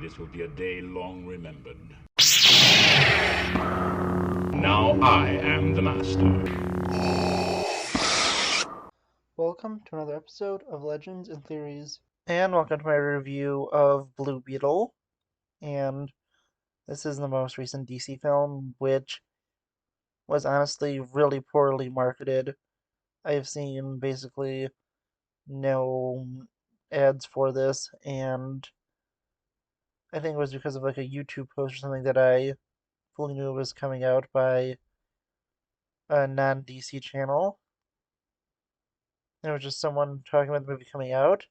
This will be a day long remembered. Now I am the master. Welcome to another episode of Legends and Theories. And welcome to my review of Blue Beetle. And this is the most recent DC film, which was honestly really poorly marketed. I have seen basically no ads for this, and I think it was because of like a YouTube post or something that I fully knew was coming out by a non-DC channel. And it was just someone talking about the movie coming out,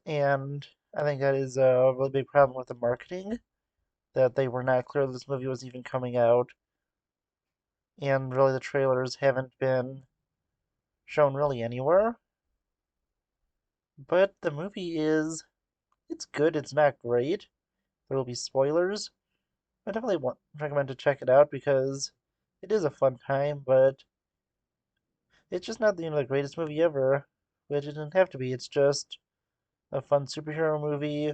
and I think that is a really big problem with the marketing, that they were not clear this movie was even coming out, and really the trailers haven't been shown really anywhere. But the movie it's good, it's not great. There will be spoilers. I definitely recommend to check it out because it is a fun time, but it's just not the greatest movie ever, which it didn't have to be. It's just a fun superhero movie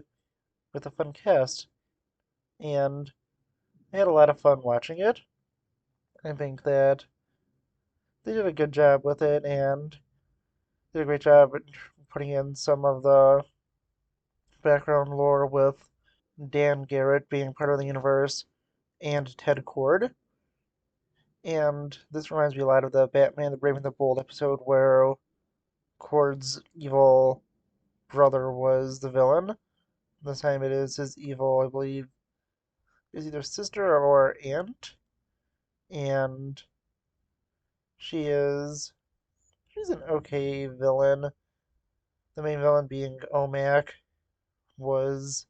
with a fun cast, and I had a lot of fun watching it. I think that they did a good job with it and did a great job at putting in some of the background lore with Dan Garrett being part of the universe and Ted Kord. And this reminds me a lot of the Batman the Brave and the Bold episode where Kord's evil brother was the villain. This time it is his evil, I believe, is either sister or aunt. And she's an okay villain. The main villain being Omak was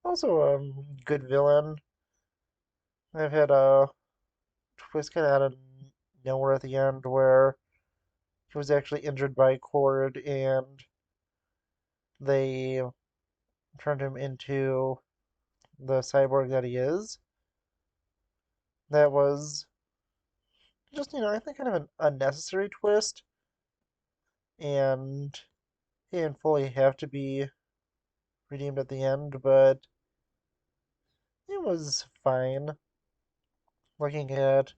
also a good villain. I've had a twist kind of out of nowhere at the end where he was actually injured by Cord and they turned him into the cyborg that he is. That was just, I think kind of an unnecessary twist, and he didn't fully have to be redeemed at the end, but it was fine. Looking at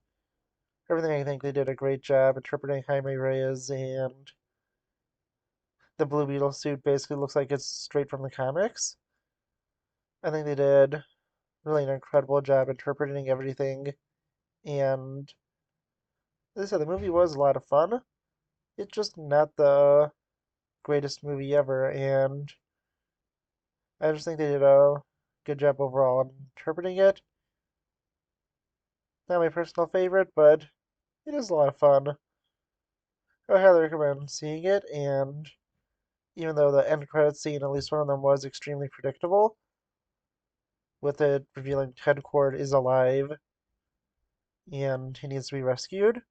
everything, I think they did a great job interpreting Jaime Reyes, and the Blue Beetle suit basically looks like it's straight from the comics. I think they did really an incredible job interpreting everything, and as I said, the movie was a lot of fun. It's just not the greatest movie ever, and I just think they did a good job overall in interpreting it. Not my personal favorite, but it is a lot of fun. I highly recommend seeing it, and even though the end credits scene, at least one of them, was extremely predictable, with it revealing Ted Cord is alive and he needs to be rescued,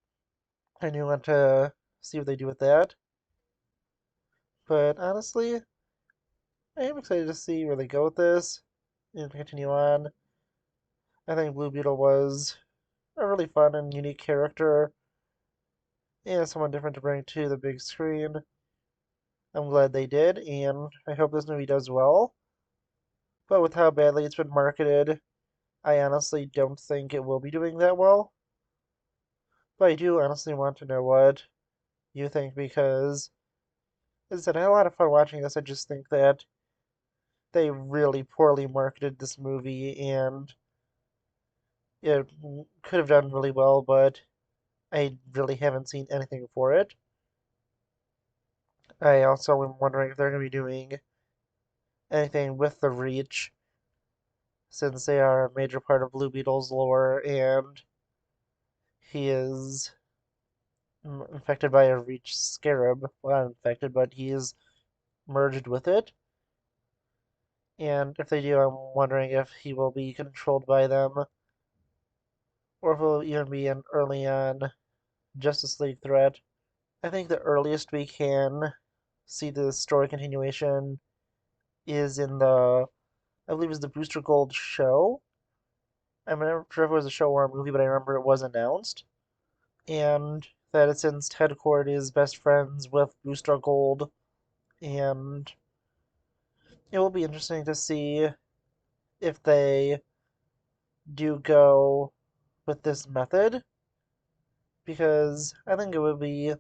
I do want to see what they do with that. But honestly, I am excited to see where they go with this and continue on. I think Blue Beetle was a really fun and unique character and someone different to bring to the big screen. I'm glad they did, and I hope this movie does well. But with how badly it's been marketed, I honestly don't think it will be doing that well. But I do honestly want to know what you think because, as I said, I had a lot of fun watching this. I just think that they really poorly marketed this movie and it could have done really well, but I really haven't seen anything for it. I also am wondering if they're going to be doing anything with the Reach, since they are a major part of Blue Beetle's lore, and he is infected by a Reach scarab. Well, not infected, but he is merged with it. And if they do, I'm wondering if he will be controlled by them, or if it will even be an early on Justice League threat. I think the earliest we can see the story continuation is in I believe it's the Booster Gold show. I'm not sure if it was a show or a movie, but I remember it was announced. And that it's since Ted Kord is best friends with Booster Gold, and it will be interesting to see if they do go with this method, because I think it would be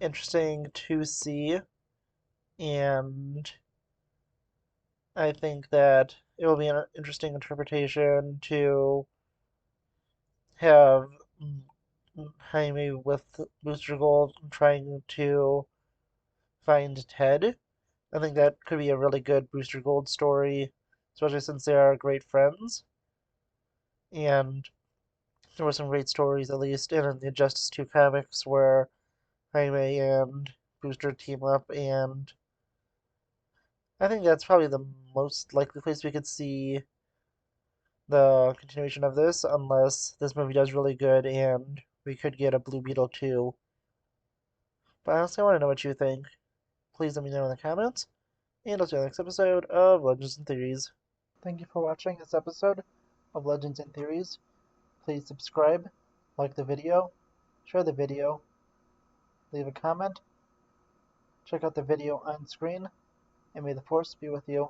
interesting to see, and I think that it will be an interesting interpretation to have Jaime with Booster Gold trying to find Ted. I think that could be a really good Booster Gold story, especially since they are great friends. And there were some great stories, at least in the Justice 2 comics, where Jaime and Booster team up, and I think that's probably the most likely place we could see the continuation of this, unless this movie does really good and we could get a Blue Beetle 2. But honestly, I want to know what you think. Please let me know in the comments, and I'll see you in the next episode of Legends and Theories. Thank you for watching this episode of Legends and Theories. Please subscribe, like the video, share the video, leave a comment, check out the video on screen, and may the Force be with you.